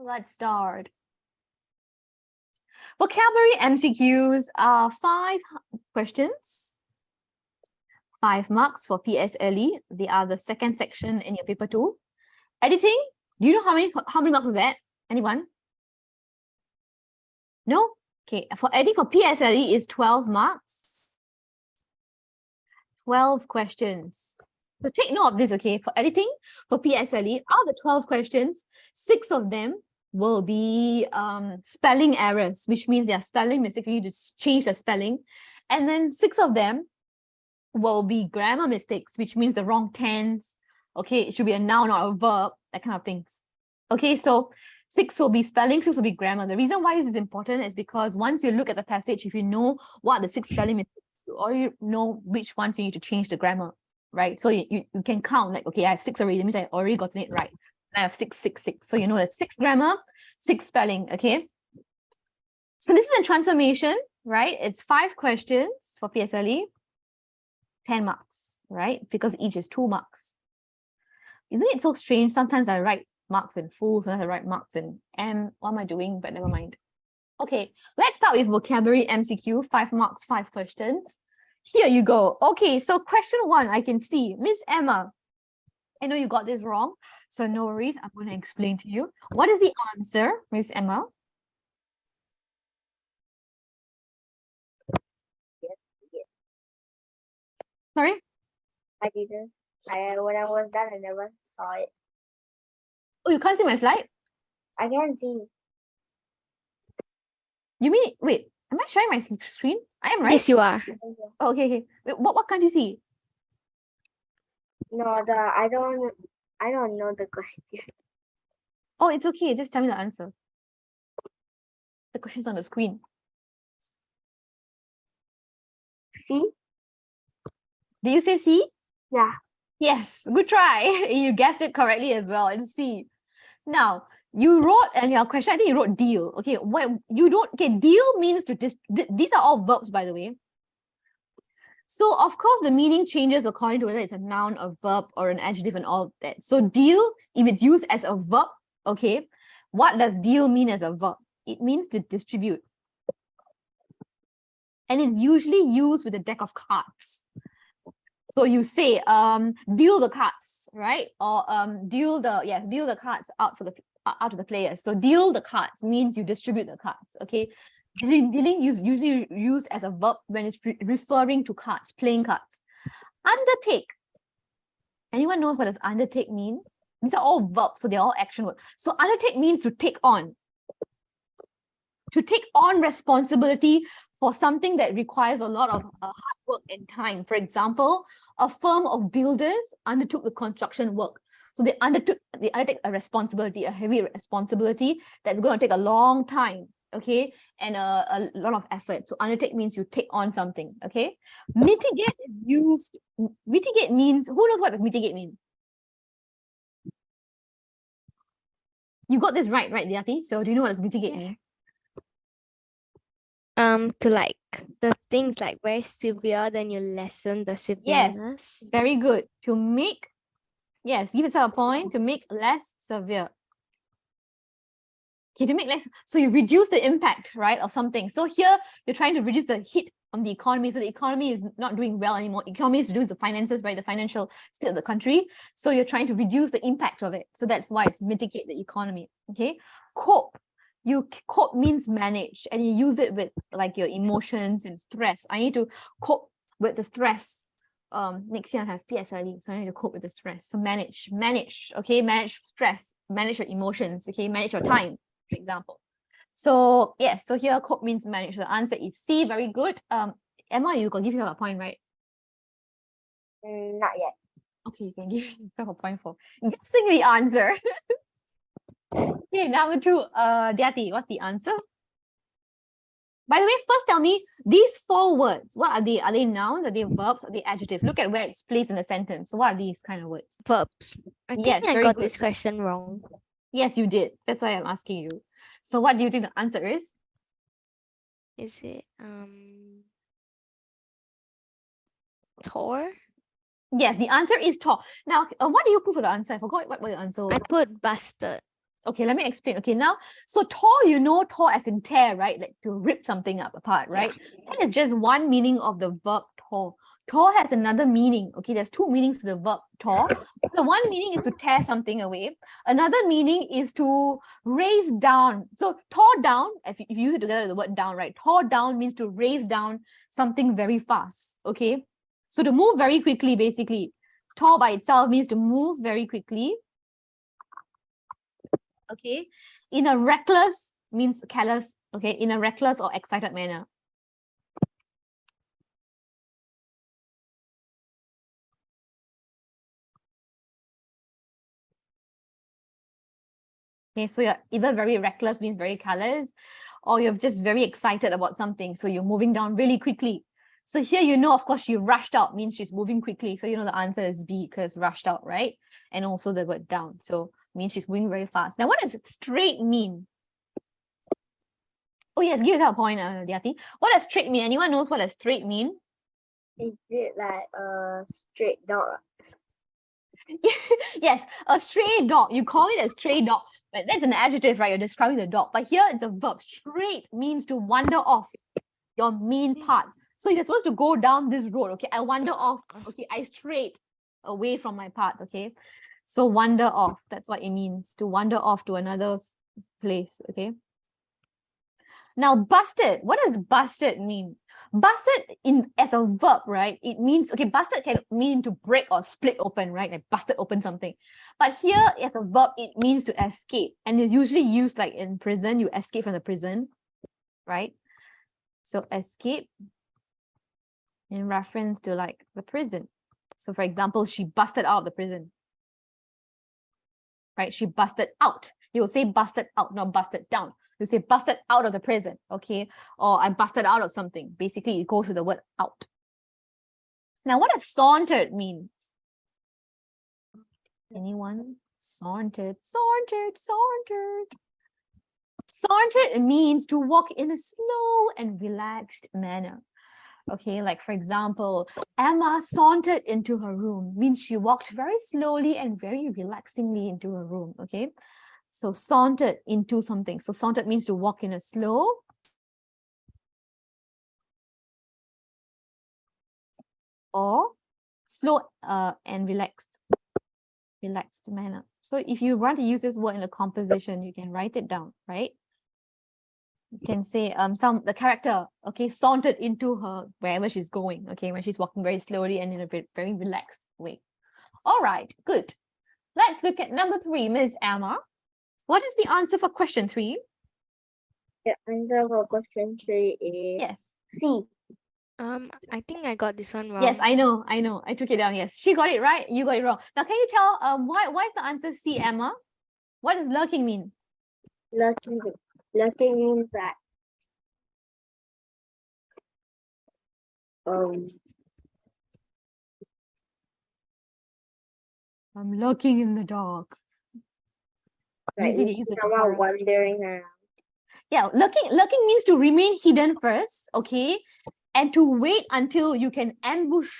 Let's start. Vocabulary MCQs are 5 questions, 5 marks for PSLE. They are the second section in your paper 2. Editing, do you know how many marks is that? Anyone? No? Okay, for editing for PSLE is 12 marks. 12 questions. So take note of this, okay? For editing, for PSLE, out of the 12 questions, 6 of them will be spelling errors, which means they are spelling mistakes. You need to change the spelling. And then 6 of them will be grammar mistakes, which means the wrong tense. Okay, it should be a noun or a verb, that kind of things. Okay, so 6 will be spelling, 6 will be grammar. The reason why this is important is because once you look at the passage, if you know what the 6 spelling mistakes, or you know which ones you need to change the grammar, right? So you can count, like, okay, I have 6 already, that means I already gotten it right. I have 6, 6, 6. So you know that's 6 grammar, 6 spelling, okay? So this is a transformation, right? It's 5 questions for PSLE, 10 marks, right? Because each is 2 marks. Isn't it so strange? Sometimes I write marks in full, sometimes I write marks in M. What am I doing? But never mind. Okay, let's start with vocabulary MCQ, 5 marks, 5 questions. Here you go. Okay, so question 1, I can see. Miss Emma, I know you got this wrong, so no worries. I'm going to explain to you. What is the answer, Miss Emma? Yes. Sorry? I didn't. When I was done, I never saw it. Oh, you can't see my slide? I can't see. You mean, wait, am I sharing my screen? I am, right? Yes, you are. Oh, okay. Wait, what can't you see? No, I don't know the question. Oh, it's okay. Just tell me the answer. The question's on the screen. See? Did you say C? Yeah. Yes, good try. You guessed it correctly as well. It's C. Now, you wrote, and your question, I think you wrote deal. Okay, what you don't, okay, deal means to these are all verbs, by the way. So, of course, the meaning changes according to whether it's a noun, a verb, or an adjective and all of that. So, deal, if it's used as a verb, okay, what does deal mean as a verb? It means to distribute. And it's usually used with a deck of cards. So you say, deal the cards, right? Or deal the cards out to the players. So deal the cards means you distribute the cards. Okay, dealing is usually used as a verb when it's referring to cards, playing cards. Undertake. Anyone knows what does undertake mean? These are all verbs, so they're all action words. So undertake means to take on. To take on responsibility for something that requires a lot of hard work and time. For example, a firm of builders undertook the construction work. So they undertake a responsibility, a heavy responsibility that's going to take a long time, okay, and a lot of effort. So undertake means you take on something, okay. Mitigate is used. Mitigate means, who knows what does mitigate mean? You got this right, Liati? So do you know what does mitigate mean? To like the things like very severe, then you lessen the severeness. Yes, very good. To make, yes, give yourself a point, to make less severe. Okay, to make less, so you reduce the impact, right, of something. So here, you're trying to reduce the hit on the economy. So the economy is not doing well anymore. Economy is to do with the finances, right, the financial state of the country. So you're trying to reduce the impact of it. So that's why it's mitigate the economy, okay? Cope. Cope means manage, and you use it with like your emotions and stress. I need to cope with the stress. Next year I have PSLE, so I need to cope with the stress. So manage, okay, manage stress, manage your emotions, okay, manage your time, for example. So yes, so here cope means manage. The answer is C. Very good. Emma, you can give yourself a point, right? Not yet. Okay, you can give yourself a point for guessing the answer. Okay, number 2, Diati, what's the answer? By the way, first tell me, these 4 words, what are they? Are they nouns? Are they verbs? Are they adjectives? Look at where it's placed in the sentence. So what are these kind of words? Verbs. I think Yes, I very got good. this question wrong. Yes, you did. That's why I'm asking you. So what do you think the answer is? Is it Tor? Yes, the answer is tall. Now, what do you put for the answer? I forgot what your answer was. I put bastard. Okay, let me explain. Okay, now, so tore, you know, tore as in tear, right? Like to rip something up apart, right? That is just one meaning of the verb tore. Tore has another meaning. Okay, there's two meanings to the verb tore. The one meaning is to tear something away. Another meaning is to raise down. So tore down, if you use it together with the word down, right? Tore down means to raise down something very fast. Okay, so to move very quickly, basically. Tore by itself means to move very quickly. Okay, in a reckless means careless. Okay, in a reckless or excited manner. Okay, so you're either very reckless means very careless, or you're just very excited about something, so you're moving down really quickly. So here, you know, of course, she rushed out means she's moving quickly. So you know the answer is B, because rushed out, right? And also the word down, so means she's moving very fast. Now, what does straight mean? Oh yes, give us a point, Diati. What does straight mean? Anyone knows what does straight mean? Is it like a straight dog? Yes, a stray dog. You call it a stray dog, but that's an adjective, right? You're describing the dog. But here it's a verb. Straight means to wander off your main path. So you're supposed to go down this road. Okay, I wander off. Okay, I strayed away from my path. Okay, so wander off. That's what it means, to wander off to another place. Okay. Now, busted. What does busted mean? Busted in as a verb, right? It means, okay, busted can mean to break or split open, right? Like busted open something. But here as a verb, it means to escape. And is usually used like in prison, you escape from the prison, right? So escape in reference to like the prison. So for example, she busted out of the prison, right? She busted out. You'll say busted out, not busted down. You say busted out of the prison, okay? Or I busted out of something. Basically, it goes with the word out. Now, what does sauntered mean? Anyone? Sauntered, sauntered, sauntered. Sauntered means to walk in a slow and relaxed manner. Okay, like for example, Emma sauntered into her room means she walked very slowly and very relaxingly into her room, okay? So sauntered into something. So sauntered means to walk in a slow or slow and relaxed manner. So if you want to use this word in a composition, you can write it down, right? You can say the character, okay, sauntered into her wherever she's going, okay, when she's walking very slowly and in a very relaxed way. All right, good. Let's look at number 3, Ms. Emma. What is the answer for question 3? The answer for question 3 is Yes. C. I think I got this one wrong. Yes, I know. I took it down. Yes, she got it right. You got it wrong. Now, can you tell why is the answer C, Emma? What does lurking mean? Lurking means that I'm lurking in the dark. like Usually they use it to someone horror. wandering around. Yeah, lurking means to remain hidden first, okay, and to wait until you can ambush.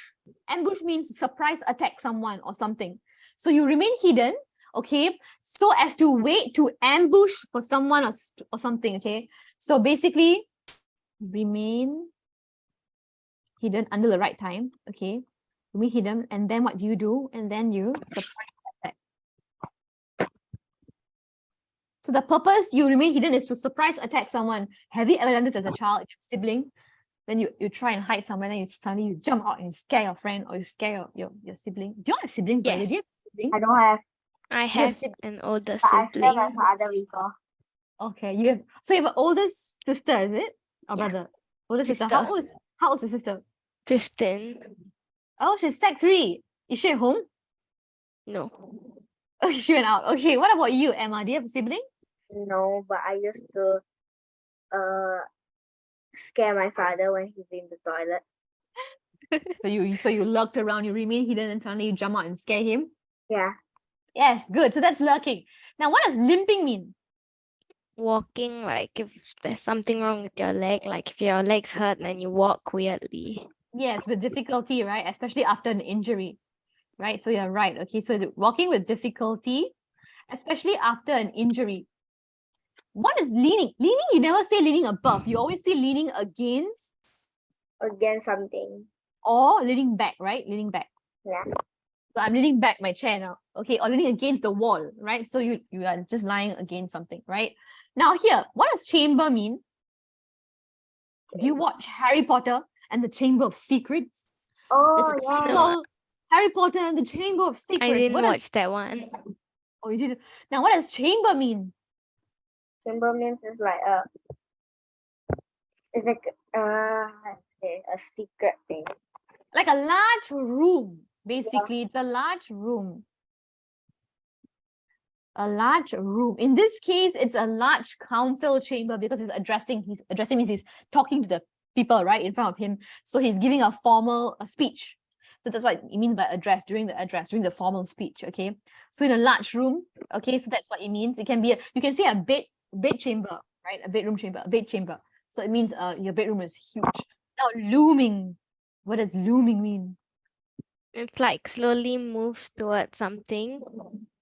Ambush means surprise attack someone or something. So you remain hidden, okay, so as to wait to ambush for someone or something, okay. So basically, remain hidden until the right time, okay. Remain hidden, and then what do you do? And then you surprise attack. So the purpose you remain hidden is to surprise attack someone. Have you ever done this as a child, your sibling? Then you try and hide somewhere, then suddenly you jump out and you scare your friend or you scare your sibling. Do you have siblings, by the way? Do you have siblings? I don't have, I have an older but I scared my sibling. father before. Okay, you have. So you have an older sister, is it? Or Yeah. brother? Older sister. Sister. How old is the sister? 15. Oh, she's Sec 3. Is she at home? No. Oh, she went out. Okay, what about you, Emma? Do you have a sibling? No, but I used to scare my father when he's in the toilet. So you lurked around, you remain hidden, and suddenly you jump out and scare him? Yeah. Yes, good. So that's lurking. Now, what does limping mean? Walking, like if there's something wrong with your leg, like if your leg's hurt and you walk weirdly. Yes, with difficulty, right? Especially after an injury, right? So you're right. Okay, so walking with difficulty. especially after an injury. What is leaning? Leaning, you never say leaning above. You always say leaning against Against something. or leaning back, right? Leaning back. Yeah. So I'm leaning back my chair now. Okay, or leaning against the wall, right? So you are just lying against something, right? Now here, what does chamber mean? Do you watch Harry Potter and the Chamber of Secrets? Oh, There's a yeah. title, Harry Potter and the Chamber of Secrets. I didn't What does- watch that one. Oh, you didn't. Now, what does chamber mean? Chamber means it's like it's like a secret thing. Like a large room, basically. It's a large room. A large room. In this case, it's a large council chamber because he's addressing means he's talking to the people right in front of him. So he's giving a formal speech. So that's what it means by during the formal speech. Okay. So in a large room, okay, so that's what it means. It can be you can say a bed chamber, right? A bedroom chamber, a bed chamber. So it means your bedroom is huge. Now looming. What does looming mean? It's like slowly moves towards something.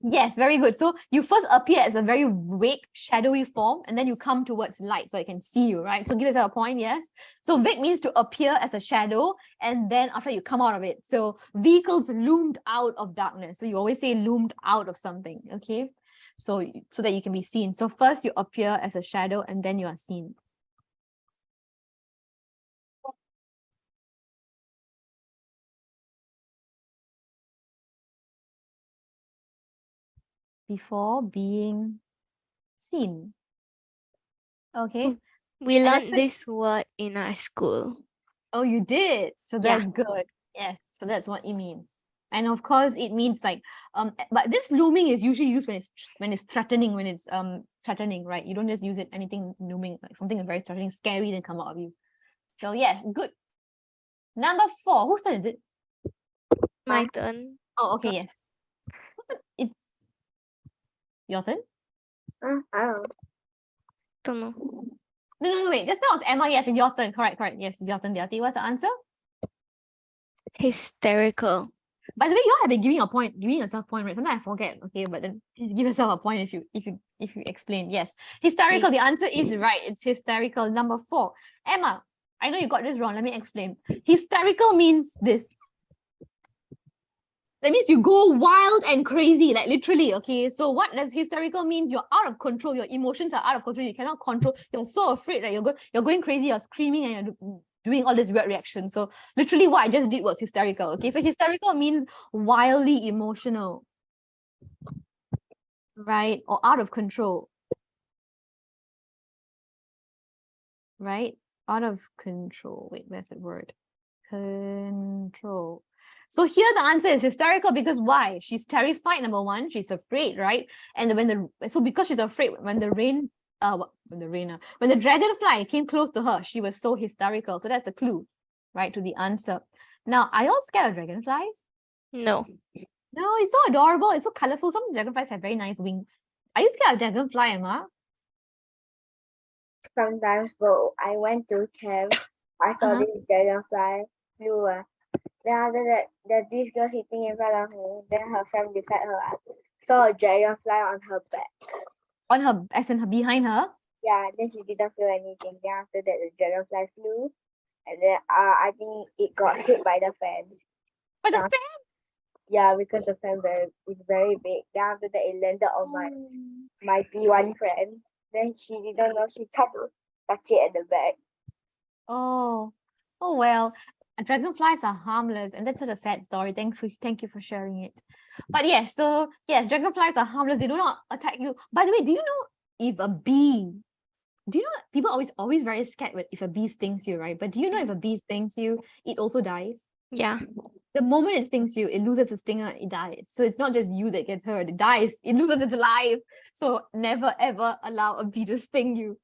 Yes, very good. So you first appear as a very vague, shadowy form, and then you come towards light so I can see you, right? So give yourself a point, yes? So vague means to appear as a shadow, and then after you come out of it. So vehicles loomed out of darkness. So you always say loomed out of something, okay? So that you can be seen. So first you appear as a shadow, and then you are seen. Before being seen. Okay. We And learned especially- this word in our school. Oh, you did. So Yeah. that's good. Yes. So that's what it means. And of course, it means like but this looming is usually used when it's threatening, threatening, right? You don't just use it anything looming, like something is very threatening, scary, then come out of you. So yes, good. Number 4. Who said it? My turn. Oh, okay, yes. It's your turn. I don't know. Don't know. No, wait. Just now it's Emma. Yes, it's your turn. Correct. Yes, it's your turn, Deati. What's the answer? Hysterical. By the way, you all have been giving yourself a point, right? Sometimes I forget. Okay, but then please give yourself a point if you explain. Yes, hysterical. Okay. The answer is right. It's hysterical. Number 4, Emma. I know you got this wrong. Let me explain. Hysterical means this. That means you go wild and crazy, like literally. Okay, so what does hysterical means? You're out of control. Your emotions are out of control. You cannot control. You're so afraid that you're going crazy. You're screaming and you're doing all this weird reaction. So literally what I just did was hysterical. Okay, so hysterical means wildly emotional, right? Or out of control, right? Out of control. Wait, where's the word? Control. So here the answer is hysterical because why? She's terrified, number 1. She's afraid, right? And because she's afraid, when the dragonfly came close to her, she was so hysterical. So that's the clue, right, to the answer. Now, are you all scared of dragonflies? No. No, it's so adorable. It's so colorful. Some dragonflies have very nice wings. Are you scared of dragonfly, Emma? Sometimes, but I went to camp. I saw this dragonfly flew. Then after that, there's this girl sitting in front of me. Then her friend beside her saw a dragonfly on her back. On her, as in her behind her? Yeah, then she didn't feel anything. Then after that, the dragonfly flew, and then I think it got hit by the fan. By the Yeah. fan? Yeah, because the fan is very big. Then after that, it landed on my P1 friend. Then she didn't know. She tried to touch it at the back. Oh well. Dragonflies are harmless, and that's such a sad story. Thank you for sharing it. But yes, dragonflies are harmless. They do not attack you. By the way, do you know if a bee? Do you know people always very scared if a bee stings you, right? But do you know if a bee stings you, it also dies? Yeah. The moment it stings you, it loses its stinger, it dies. So it's not just you that gets hurt, it dies, it loses its life. So never ever allow a bee to sting you.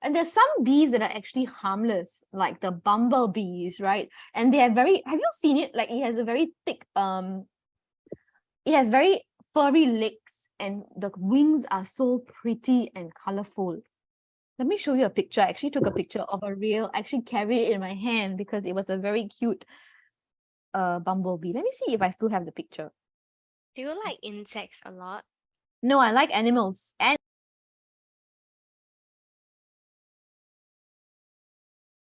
And there's some bees that are actually harmless, like the bumblebees, right? And they have have you seen it? Like it has a very thick, it has very furry legs and the wings are so pretty and colorful. Let me show you a picture. I actually took a picture of a real, I actually carried it in my hand because it was a very cute bumblebee. Let me see if I still have the picture. Do you like insects a lot? No, I like animals. And